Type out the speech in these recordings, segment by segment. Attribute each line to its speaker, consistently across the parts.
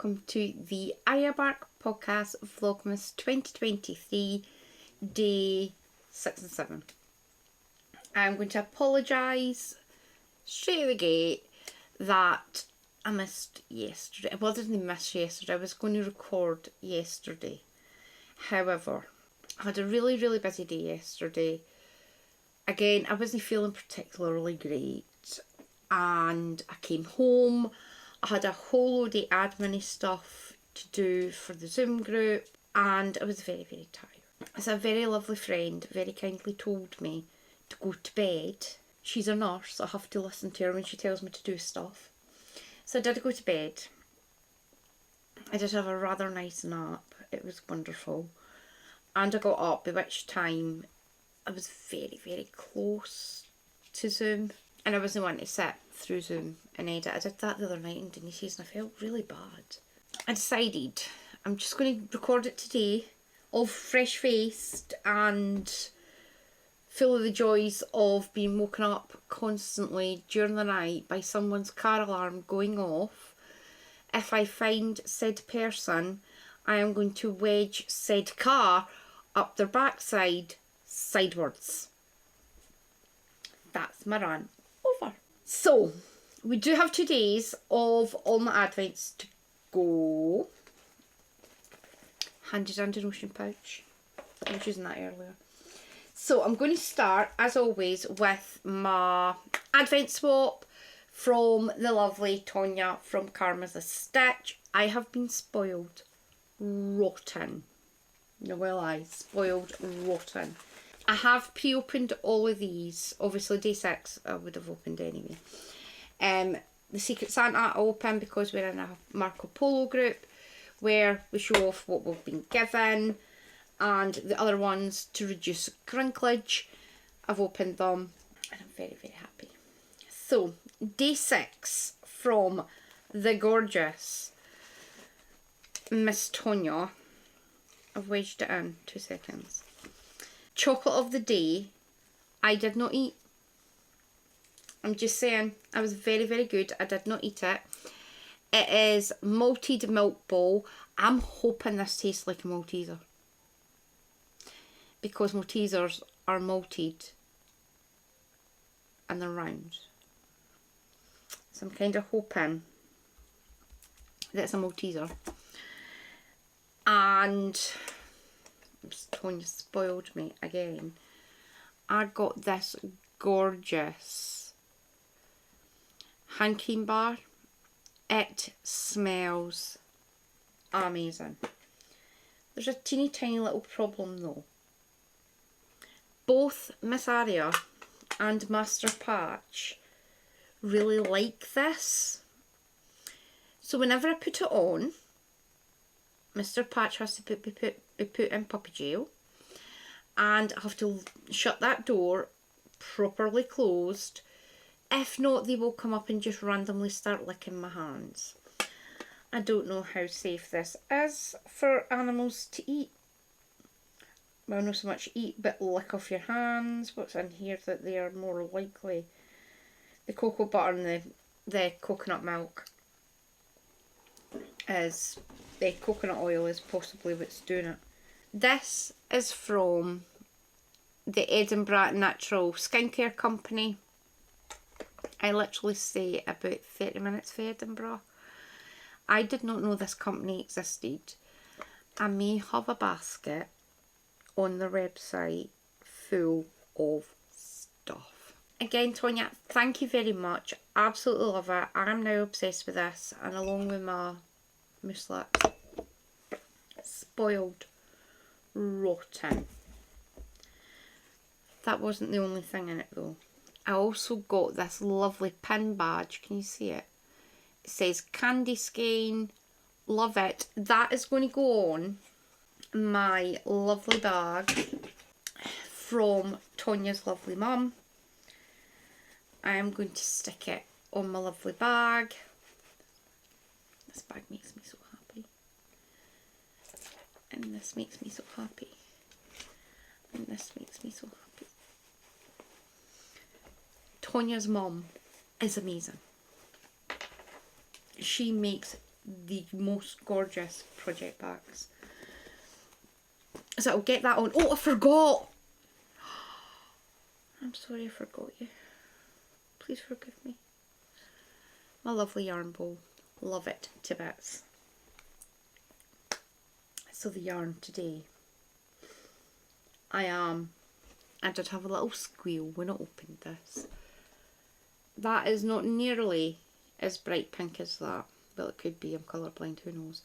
Speaker 1: welcome to the Arya Bark Podcast Vlogmas 2023, day 6 and 7. I'm going to apologise straight out the gate that I missed yesterday. Well, I didn't miss yesterday, I was going to record yesterday. However, I had a really busy day yesterday. Again, I wasn't feeling particularly great, and I came home. I had a whole load of admin stuff to do for the Zoom group, and I was very tired. As a very lovely friend very kindly told me to go to bed. She's a nurse, so I have to listen to her when she tells me to do stuff. So I did go to bed. I did have a rather nice nap. It was wonderful. And I got up, by which time I was very close to Zoom. And I wasn't wanting to sit through Zoom and edit. I did that the other night in Denise's and I felt really bad. I decided I'm just going to record it today, all fresh-faced and full of the joys of being woken up constantly during the night by someone's car alarm going off. If I find said person, I am going to wedge said car up their backside sidewards. That's my rant over. So, we do have 2 days of all my advents to go. Handy dandy notion pouch. I was using that earlier. So, I'm going to start, as always, with my advent swap from the lovely Tonya from Karma's a Stitch. I have been spoiled rotten. No, well, spoiled rotten. I have pre-opened all of these. Obviously, day 6 I would have opened anyway. The Secret Santa I opened because we're in a Marco Polo group where we show off what we've been given, and the other ones to reduce crinklage. I've opened them and I'm very happy. So, day 6 from the gorgeous Miss Tonya. I've wedged it in 2 seconds. Chocolate of the day, I did not eat. I'm just saying, I was very good. I did not eat it. It is malted milk ball. I'm hoping this tastes like a Malteser, because Maltesers are malted and they're round. So I'm kind of hoping that it's a Malteser. And Tonya spoiled me again. I got this gorgeous hand cream bar. It smells amazing. There's a teeny tiny little problem though. Both Miss Arya and Master Patch really like this. So whenever I put it on, Mr. Patch has to be put in puppy jail, and I have to shut that door properly closed. If not, they will come up and just randomly start licking my hands. I don't know how safe this is for animals to eat. Well, not so much eat, but lick off your hands. What's in here that they are more likely? The cocoa butter and the coconut milk is... The coconut oil is possibly what's doing it. This is from the Edinburgh Natural Skincare Company. I literally stay about 30 minutes from Edinburgh. I did not know this company existed. I may have a basket on their website full of stuff. Again, Tonya, thank you very much. Absolutely love it. I'm now obsessed with this, and along with my muesli. Spoiled rotten. That wasn't the only thing in it though. I also got this lovely pin badge. Can you see it? It says Candy Skein. Love it. That is going to go on my lovely bag from Tonya's lovely mum. I am going to stick it on my lovely bag. This bag makes me so happy. And this makes me so happy. And this makes me so happy. Tonya's mum is amazing. She makes the most gorgeous project bags. So I'll get that on. Oh, I forgot! I'm sorry I forgot you. Please forgive me. My lovely yarn bowl. Love it to bits. So the yarn today. I did have a little squeal when I opened this. That is not nearly as bright pink as that. Well, it could be. I'm colourblind, who knows.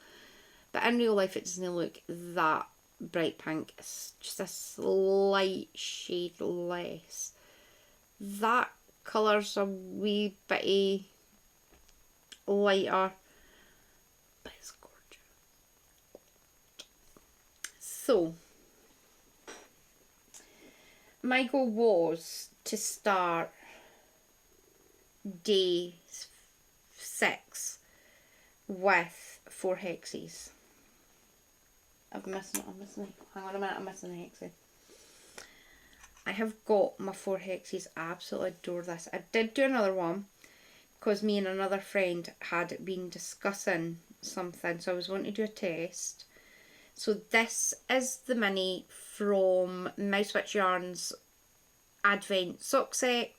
Speaker 1: But in real life, it doesn't look that bright pink. It's just a slight shade less. That colour's a wee bit lighter, but it's gorgeous. So, my goal was to start day 6 with 4 hexes. I'm missing. Hang on a minute, I'm missing a hexie. I have got my 4 hexes. I absolutely adore this. I did do another one because me and another friend had been discussing something, so I was wanting to do a test. So this is the mini from Mouse Witch Yarns Advent sock set.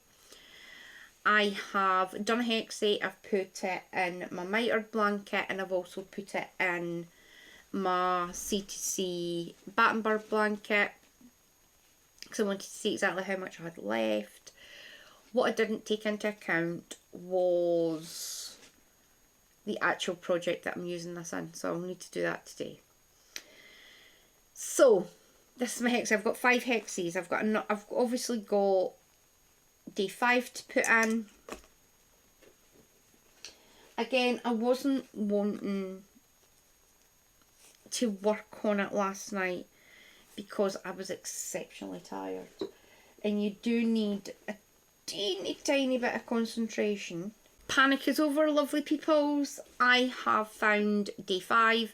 Speaker 1: I have done a hexie. I've put it in my mitred blanket, and I've also put it in my C2C Battenberg blanket because I wanted to see exactly how much I had left. What I didn't take into account was the actual project that I'm using this in, so I'll need to do that today. So this is my hex. I've got 5 hexes. I've obviously got day 5 to put in. Again, I wasn't wanting to work on it last night because I was exceptionally tired, and you do need a teeny tiny bit of concentration. Panic is over, lovely peoples. I have found day 5.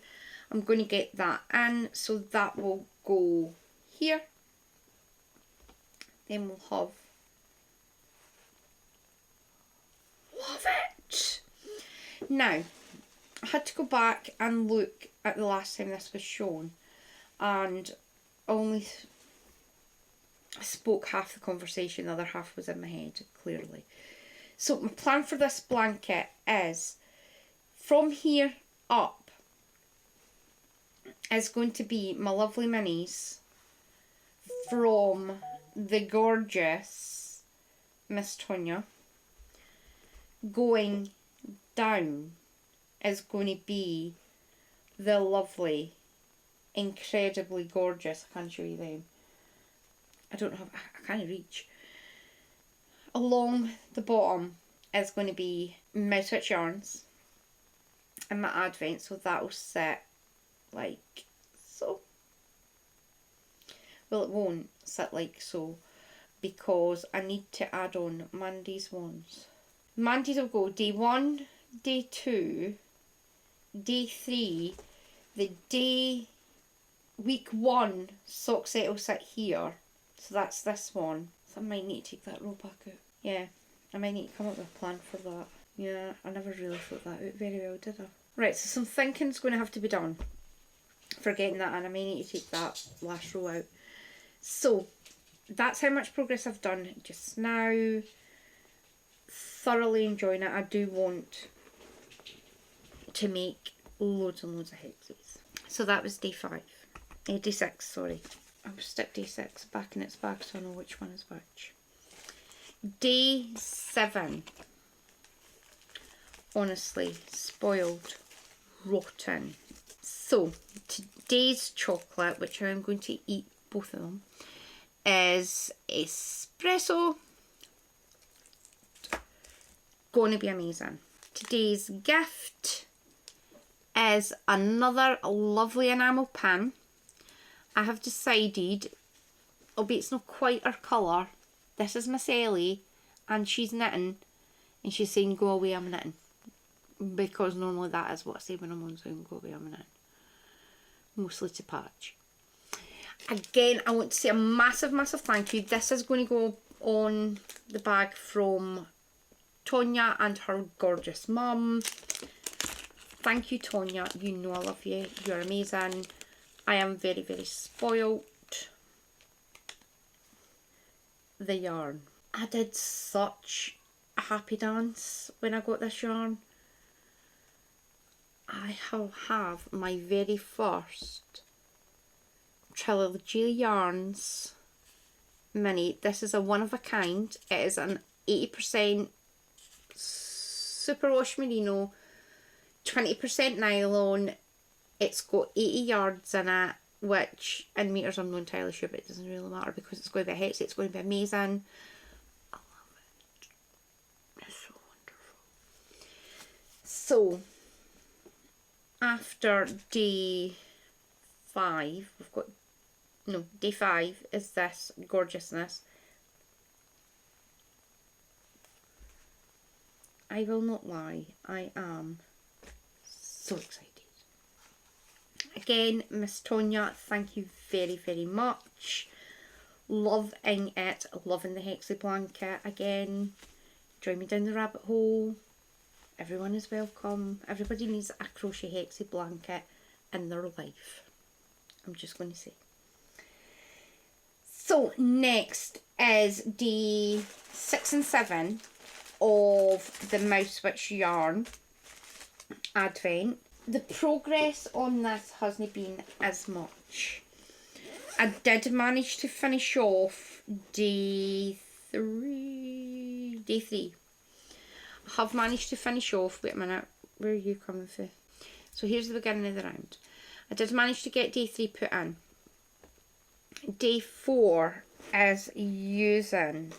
Speaker 1: I'm going to get that in, so that will go here. Then we'll have, love it. Now, I had to go back and look at the last time this was shown, and only spoke half the conversation, the other half was in my head, clearly. So my plan for this blanket is, from here up is going to be my lovely minis from the gorgeous Miss Tonya. Going down is going to be the lovely, incredibly gorgeous, I can't show you them, I can't reach. Along the bottom is going to be Mouse Witch Yarns and my Advent, so that will sit like so. Well, it won't sit like so because I need to add on Mandy's ones. Mandy's will go day 1, day 2, day 3, the week 1 sock set will sit here, so that's this one. So I might need to take that row back out. Yeah, I might need to come up with a plan for that. Yeah, I never really thought that out very well, did I? Right, so some thinking's going to have to be done for getting that in. I may need to take that last row out. So, that's how much progress I've done just now. Thoroughly enjoying it. I do want to make loads and loads of hexes. So that was day 5. Day 6, sorry. I'll stick day 6 back in its bag so I know which one is which. Day 7. Honestly, spoiled, rotten. So, today's chocolate, which I'm going to eat both of them, is espresso. Going to be amazing. Today's gift is another lovely enamel pin. I have decided, albeit it's not quite her colour, this is Miss Ellie and she's knitting and she's saying go away, I'm knitting, because normally that is what I say when I'm on Zoom, go away, I'm knitting, mostly to Patch. Again, I want to say a massive thank you. This is going to go on the bag from Tonya and her gorgeous mum. Thank you, Tonya. You know I love you. You're amazing. I am very, very spoilt. The yarn. I did such a happy dance when I got this yarn. I have my very first Trilogy Yarns mini. This is a one of a kind. It is an 80% superwash merino, 20% nylon. It's got 80 yards in it, which in meters I'm not entirely sure, but it doesn't really matter because it's going to be Hexi. It's going to be amazing. I love it. It's so wonderful. So after day 5, day 5 is this gorgeousness. I will not lie, I am so excited. Again, Miss Tonya, thank you very, very much. Loving it, loving the Hexi Blanket again. Join me down the rabbit hole. Everyone is welcome. Everybody needs a crochet Hexi Blanket in their life. I'm just going to say. So next is day 6 and 7 of the Mouse Witch yarn advent. The progress on this hasn't been as much. I did manage to finish off day 3. I have managed to finish off. Wait a minute, where are you coming from? So here's the beginning of the round. I did manage to get day 3 put in. Day 4 is using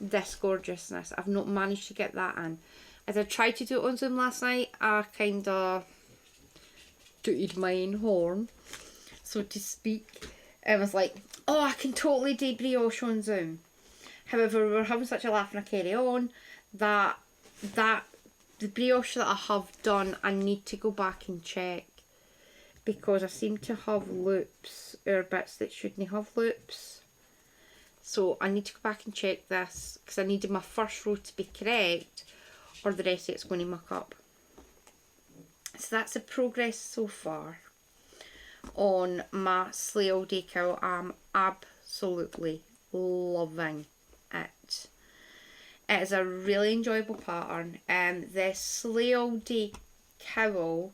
Speaker 1: this gorgeousness. I've not managed to get that in. As I tried to do it on Zoom last night, I kind of tooted my own horn, so to speak. I was like, oh, I can totally do brioche on Zoom. However, we were having such a laugh and a carry on that the brioche that I have done, I need to go back and check, because I seem to have loops or bits that shouldn't have loops. So I need to go back and check this, because I needed my first row to be correct, or the rest of it's going to muck up. So that's the progress so far on my Sleigh All Day Cowl. I'm absolutely loving it. It is a really enjoyable pattern. The Sleigh All Day Cowl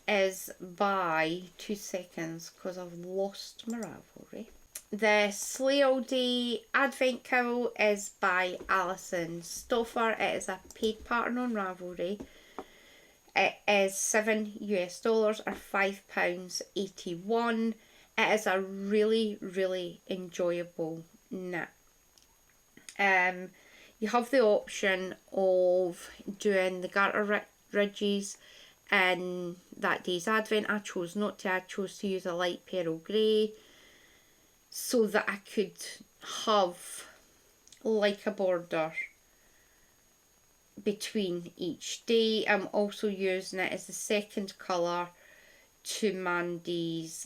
Speaker 1: is by 2 seconds because I've lost my Ravelry. The Sleigh All Day Advent Cowl is by Alison Stuefer. It is a paid pattern on Ravelry. It is $7 or £5.81. It is a really, really enjoyable knit. You have the option of doing the garter ridges in that day's advent. I chose not to. I chose to use a light pearl grey so that I could have like a border between each day. I'm also using it as the second colour to Mandy's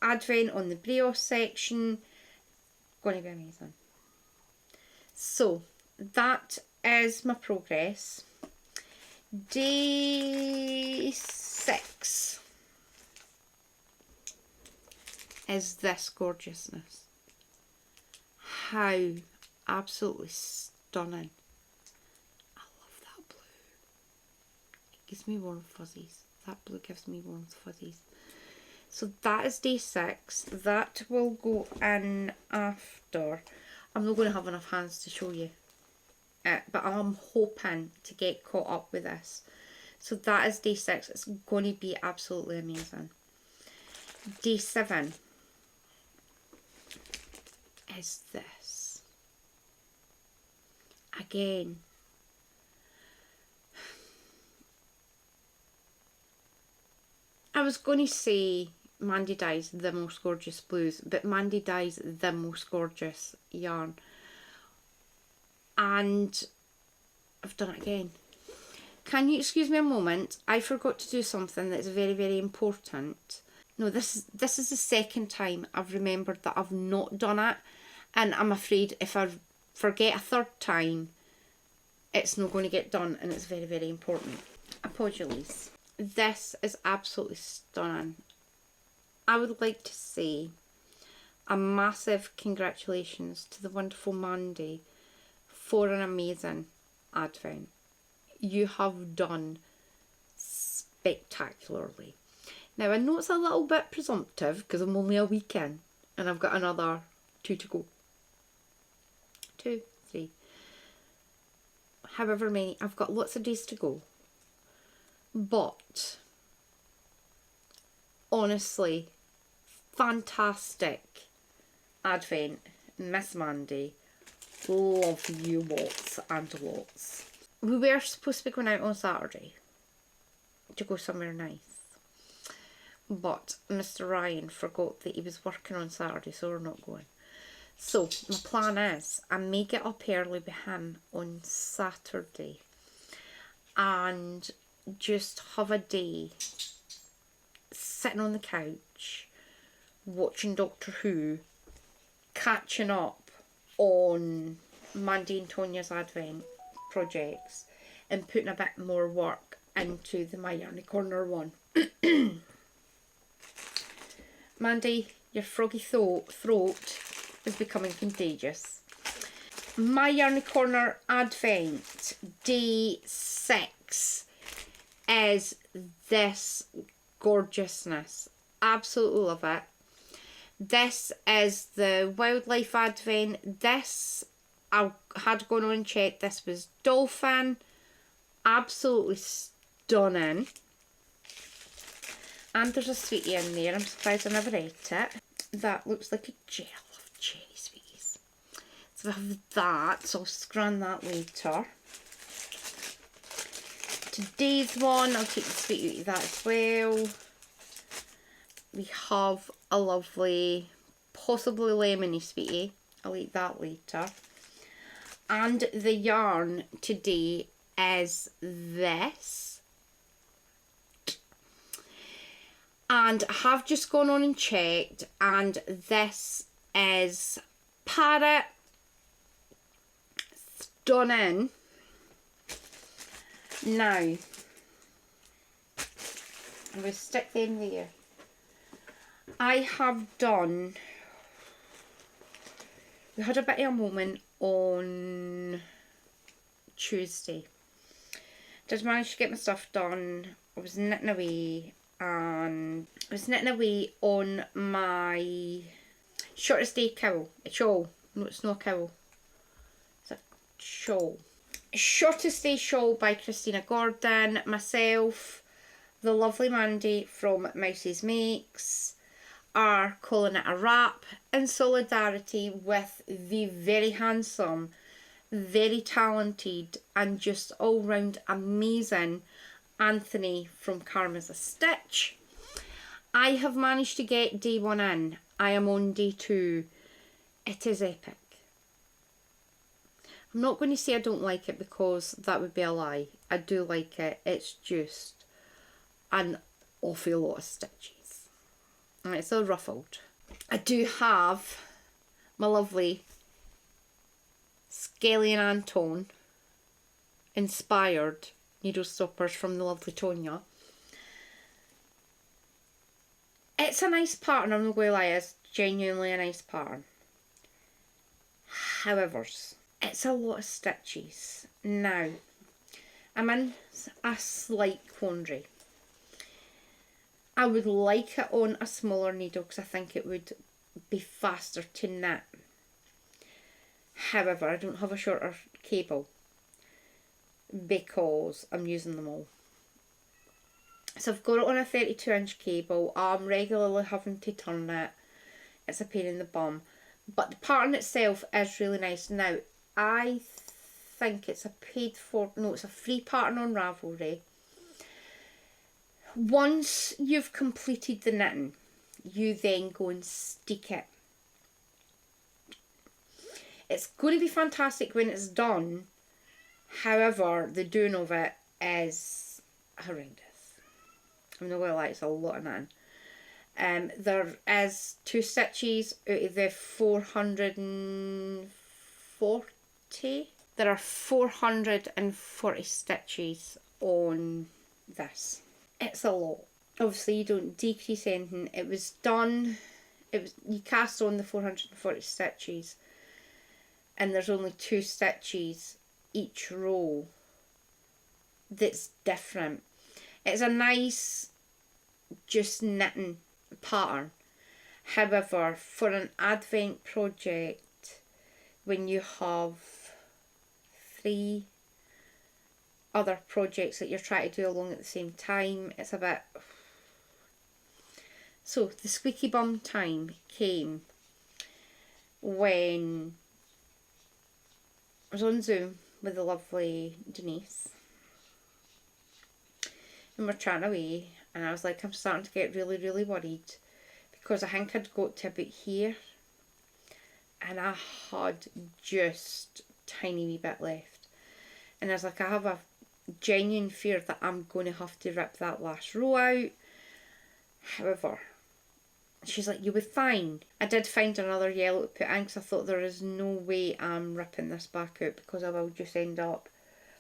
Speaker 1: advent on the brioche section. Going to be amazing. So that is my progress. Day 6 is this gorgeousness. How absolutely stunning. I love that blue. It gives me warm fuzzies. That blue gives me warm fuzzies. So that is day 6. That will go in after. I'm not going to have enough hands to show you. But I'm hoping to get caught up with this. So that is day 6. It's going to be absolutely amazing. Day 7 is this. Again, I was going to say Mandy dyes the most gorgeous blues, but Mandy dyes the most gorgeous yarn. And I've done it again. Can you excuse me a moment? I forgot to do something that's very, very important. No, this is the second time I've remembered that I've not done it. And I'm afraid if I forget a third time, it's not going to get done, and it's very, very important. Apologies. This is absolutely stunning. I would like to say a massive congratulations to the wonderful Mandy for an amazing advent. You have done spectacularly. Now, I know it's a little bit presumptive because I'm only a week in and I've got another 2 to go. 2, 3. However many. I've got lots of days to go. But, honestly, fantastic advent, Miss Mandy. Love you lots and lots. We were supposed to be going out on Saturday to go somewhere nice. But Mr. Ryan forgot that he was working on Saturday, so we're not going. So, my plan is, I may get up early with him on Saturday and just have a day sitting on the couch, watching Doctor Who, catching up on Mandy and Tonya's Advent projects, and putting a bit more work into the My Yarny Corner one. Mandy, your froggy throat is becoming contagious. My Yarny Corner Advent Day 6 is this gorgeousness. Absolutely love it. This is the Wildlife Advent. This, I had gone on and checked, this was Dolphin. Absolutely stunning. And there's a sweetie in there. I'm surprised I never ate it. That looks like a gel of cherry sweeties. So I have that, so I'll scan that later. Today's one, I'll take the sweetie out of that as well. We have a lovely, possibly lemony sweetie. I'll eat that later. And the yarn today is this. And I have just gone on and checked, and this is Parrot. Stunning. Now, I'm going to stick them there. I have done, we had a bit of a moment on Tuesday. Did manage to get my stuff done. I was knitting away, and I was knitting away on my shortest day cowl. A shawl. No, it's not a cowl. It's a shawl. Shortest Day Shawl by Christina Gordon, myself, the lovely Mandy from Mouse's Makes are calling it a wrap in solidarity with the very handsome, very talented and just all round amazing Anthony from Karma's a Stitch. I have managed to get day 1 in. I am on day 2. It is epic. I'm not going to say I don't like it because that would be a lie. I do like it. It's just an awful lot of stitches. And it's all ruffled. I do have my lovely Skelly and Anton inspired needle stoppers from the lovely Tonya. It's a nice pattern, I'm not going to lie, it's genuinely a nice pattern. However, it's a lot of stitches. Now, I'm in a slight quandary. I would like it on a smaller needle because I think it would be faster to knit. However, I don't have a shorter cable because I'm using them all. So I've got it on a 32-inch cable. I'm regularly having to turn it. It's a pain in the bum. But the pattern itself is really nice. Now, I think it's a it's a free pattern on Ravelry. Once you've completed the knitting, you then go and stick it. It's going to be fantastic when it's done. However, the doing of it is horrendous. I'm not going to lie, it's a lot of knitting. There is 2 stitches out of the 440. There are 440 stitches on this. It's a lot. Obviously you don't decrease anything. It was done, you cast on the 440 stitches and there's only 2 stitches each row that's different. It's a nice just knitting pattern. However, for an advent project, when you have 3 other projects that you're trying to do along at the same time, it's a bit... So the squeaky bum time came when I was on Zoom with the lovely Denise and we're chatting away, and I was like, I'm starting to get really, really worried because I think I'd got to about here and I had just tiny wee bit left, and I was like, I have a genuine fear that I'm going to have to rip that last row out. However, she's like, you'll be fine. I did find another yellow to put in because I thought there is no way I'm ripping this back out, because I will just end up,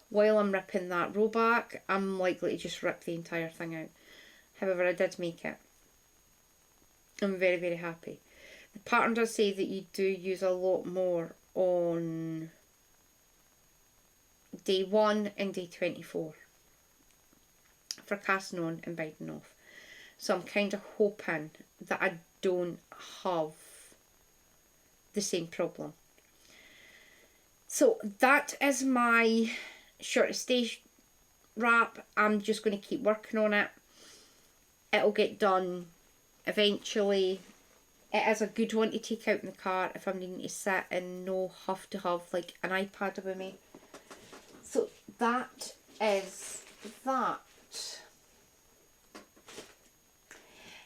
Speaker 1: while I'm ripping that row back, I'm likely to just rip the entire thing out. However, I did make it. I'm very, very happy. The pattern does say that you do use a lot more on day 1 and day 24 for casting on and binding off. So I'm kind of hoping that I don't have the same problem. So that is my short stage wrap. I'm just going to keep working on it. It'll get done eventually. It is a good one to take out in the car if I'm needing to sit and no have to have like an iPad with me. So that is that.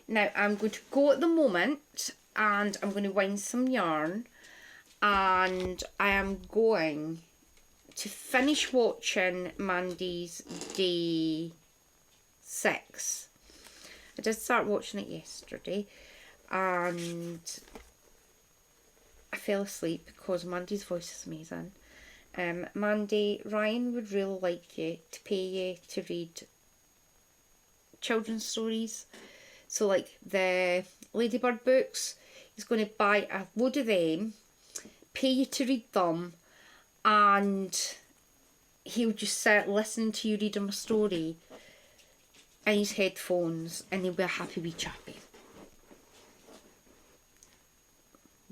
Speaker 1: Now I'm going to go at the moment and I'm going to wind some yarn, and I am going to finish watching Mandy's day 6. I did start watching it yesterday and I fell asleep because Mandy's voice is amazing. Mandy, Ryan would really like you to pay you to read children's stories. So like the Ladybird books, he's going to buy a load of them, pay you to read them, and he'll just sit listening to you read him a story in his headphones, and he'll be a happy wee chappy.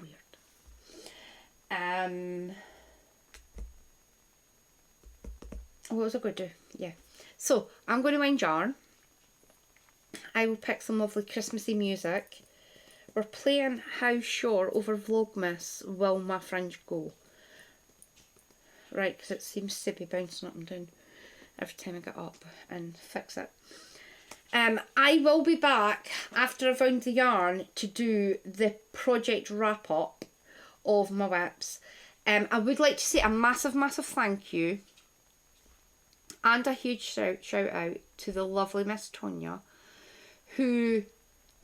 Speaker 1: Weird. What was I going to do? Yeah. So I'm going to wind yarn. I will pick some lovely Christmassy music. We're playing How Sure over Vlogmas Will My Fringe Go. Right, because it seems to be bouncing up and down every time I get up and fix it. I will be back after I've wound the yarn to do the project wrap up of my whips. I would like to say a massive, massive thank you and a huge shout out to the lovely Miss Tonya, who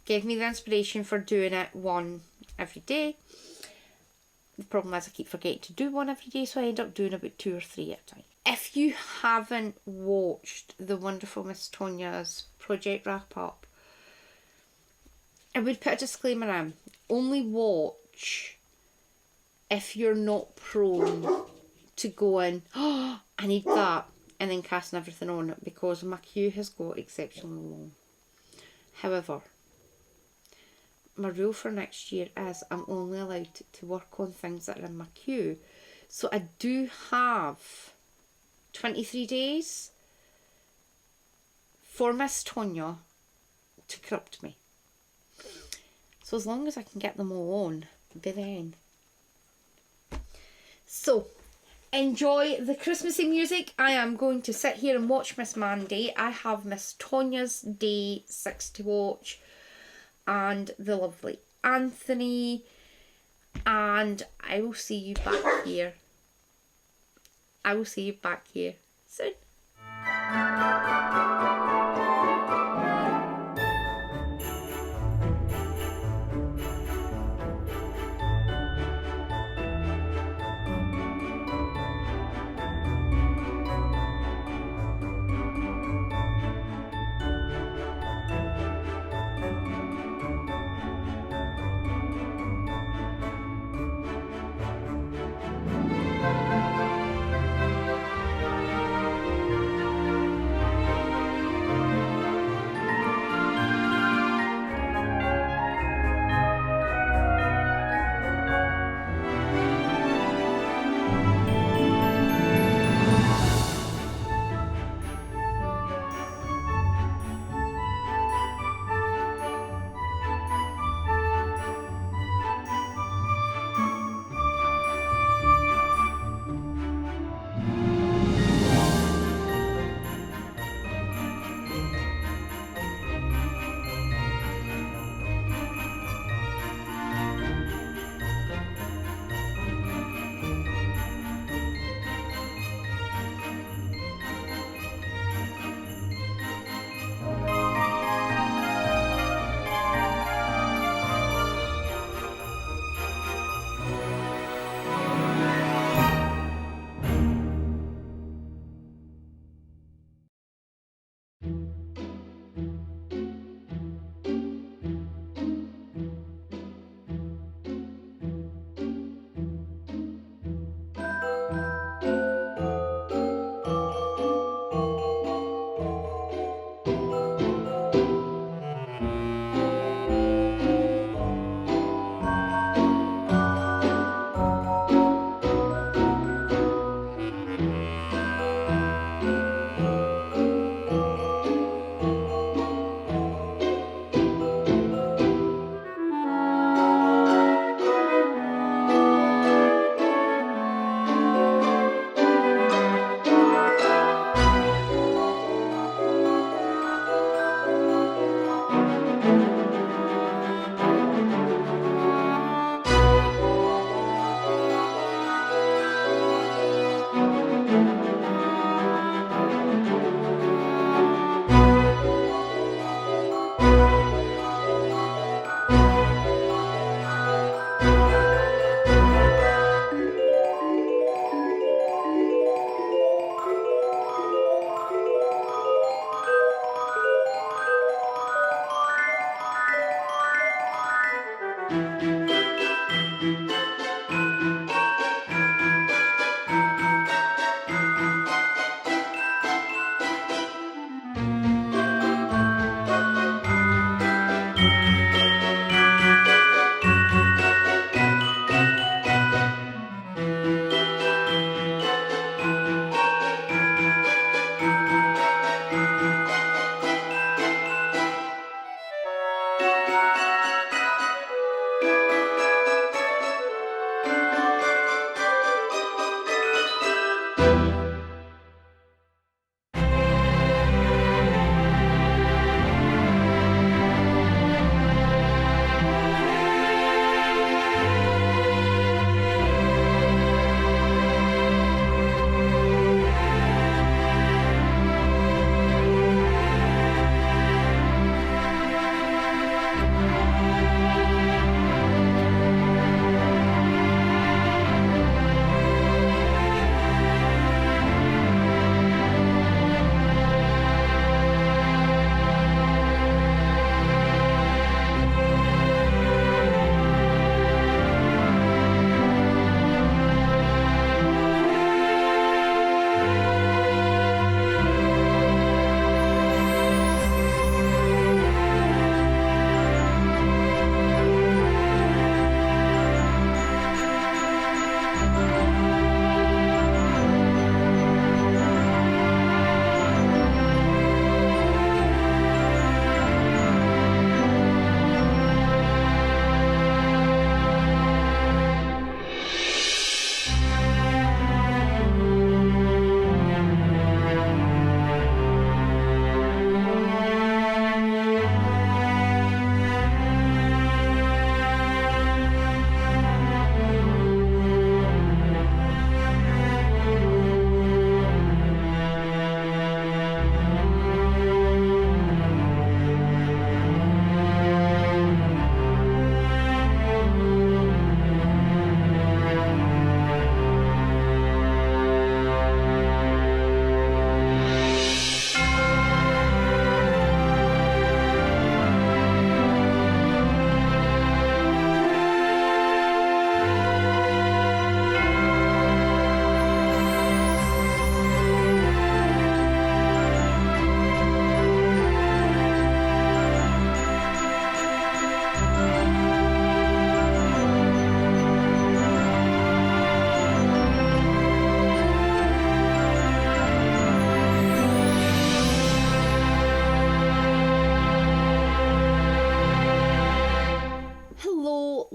Speaker 1: gave me the inspiration for doing it one every day. The problem is I keep forgetting to do one every day, so I end up doing about 2 or 3 at a time. If you haven't watched the wonderful Miss Tonya's project wrap up, I would put a disclaimer in. Only watch if you're not prone to going, oh, I need that, and then casting everything on it, because my queue has got exceptionally long. However, my rule for next year is I'm only allowed to work on things that are in my queue. So I do have 23 days for Miss Tonya to corrupt me. So as long as I can get them all on by then. So enjoy the Christmassy music. I am going to sit here and watch Miss Mandy. I have Miss Tonya's day 6 to watch, and the lovely Anthony, and I will see you back here. I will see you back here soon.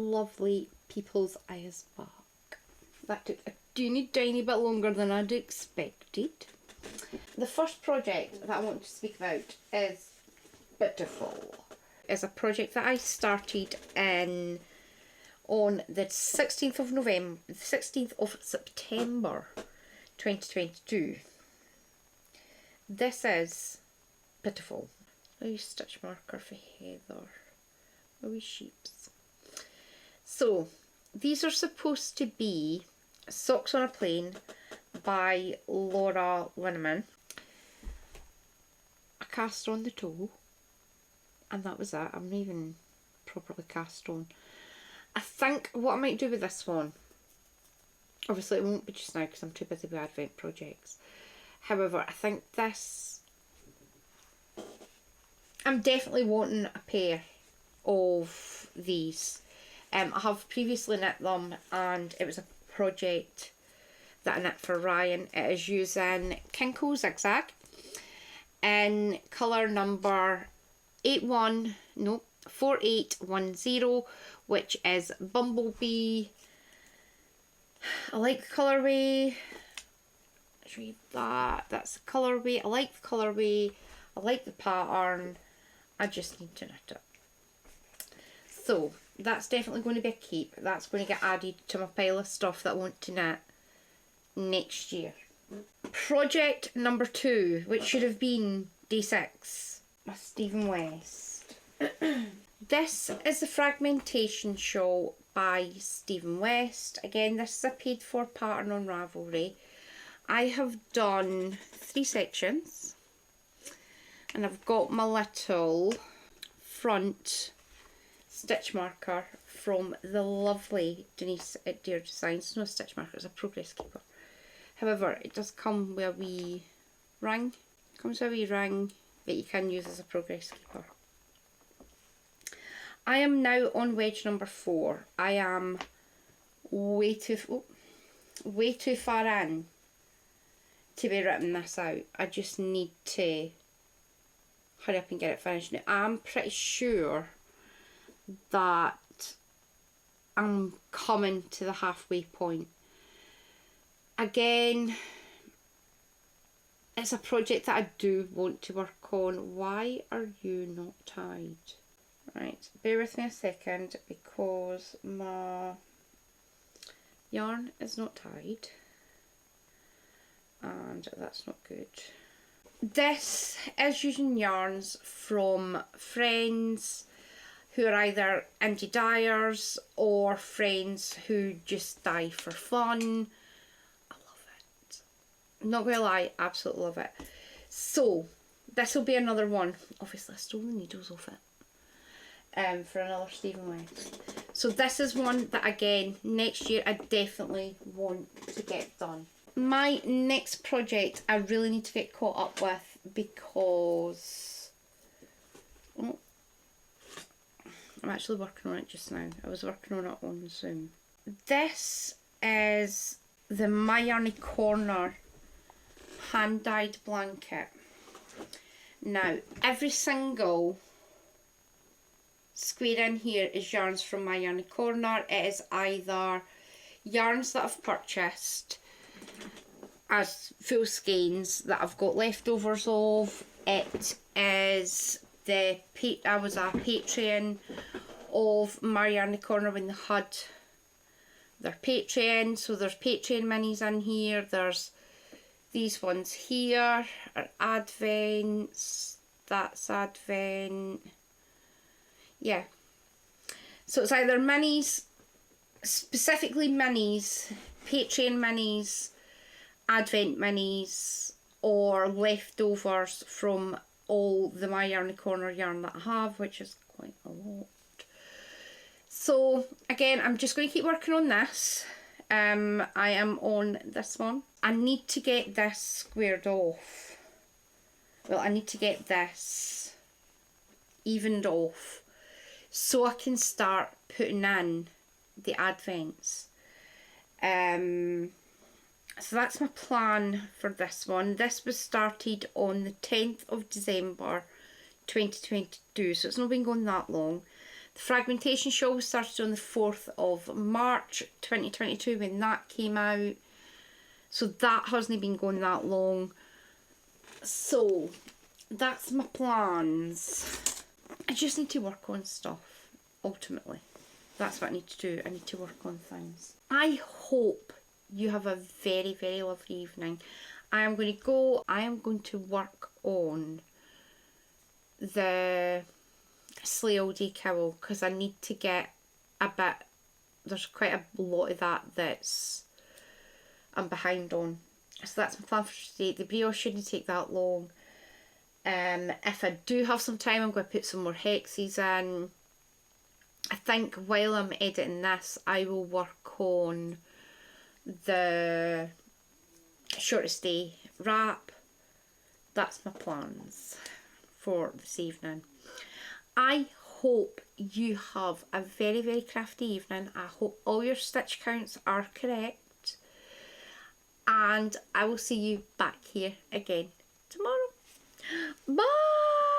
Speaker 1: lovely People's Arya Bark. That took a tiny bit longer than I'd expected. The first project that I want to speak about is Beautiful. It's a project that I started on the 16th of September 2022. This is Beautiful. A wee stitch marker for Heather. A wee sheeps. So, these are supposed to be Socks on a Plane by Laura Lineman. I cast on the toe, and that was it. I'm not even properly cast on. I think what I might do with this one, obviously it won't be just now because I'm too busy with Advent projects. However, I think this, I'm definitely wanting a pair of these. I have previously knit them, and it was a project that I knit for Ryan. It is using Kinko Zigzag in colour number 4810, which is Bumblebee. I like the colourway. Let's read that. That's the colourway. I like the colourway. I like the pattern. I just need to knit it. So that's definitely going to be a keep. That's going to get added to my pile of stuff that I want to knit next year. Project number 2, which should have been day 6, by Stephen West. This is the Fragmentation Shawl by Stephen West. Again, this is a paid for pattern on Ravelry. I have done 3 sections, and I've got my little front stitch marker from the lovely Denise at Dear Designs. It's not a stitch marker, it's a progress keeper. However, it does come with a wee ring. It comes with a wee ring that you can use as a progress keeper. I am now on wedge number 4. I am way too far in to be ripping this out. I just need to hurry up and get it finished. Now, I'm pretty sure that I'm coming to the halfway point. Again, it's a project that I do want to work on. Why are you not tied? Right, bear with me a second because my yarn is not tied, and that's not good. This is using yarns from friends who are either indie dyers or friends who just dye for fun. I love it. I'm not gonna lie, absolutely love it. So this will be another one. Obviously I stole the needles off it. For another Stephen West. So this is one that again next year I definitely want to get done. My next project I really need to get caught up with because I'm actually working on it just now. I was working on it on Zoom. This is the My Yarny Corner hand dyed blanket. Now every single square in here is yarns from My Yarny Corner. It is either yarns that I've purchased as full skeins that I've got leftovers of. It is I was a Patreon of My Yarny Corner when they had their Patreon, so there's Patreon minis in here. There's these ones here are Advents. That's Advent. Yeah, so it's either minis, specifically minis, Patreon minis, Advent minis, or leftovers from all the My Yarny Corner yarn that I have, which is quite a lot. So again, I'm just going to keep working on this. I am on this one. I need to get this squared off. Well, I need to get this evened off, so I can start putting in the Advents. So that's my plan for this one. This was started on the 10th of December 2022, so it's not been going that long. The Fragmentation Shawl started on the 4th of March 2022 when that came out. So that hasn't been going that long. So that's my plans. I just need to work on stuff, ultimately. That's what I need to do. I need to work on things. I hope you have a very, very lovely evening. I am going to work on the Sleigh all day cowl because I need to get a bit, there's quite a lot of that I'm behind on. So that's my plan for today. The brioche shouldn't take that long. If I do have some time, I'm going to put some more hexes in. I think while I'm editing this, I will work on the shortest day wrap. That's my plans for this evening. I hope you have a very, very crafty evening. I hope all your stitch counts are correct. And I will see you back here again tomorrow. Bye!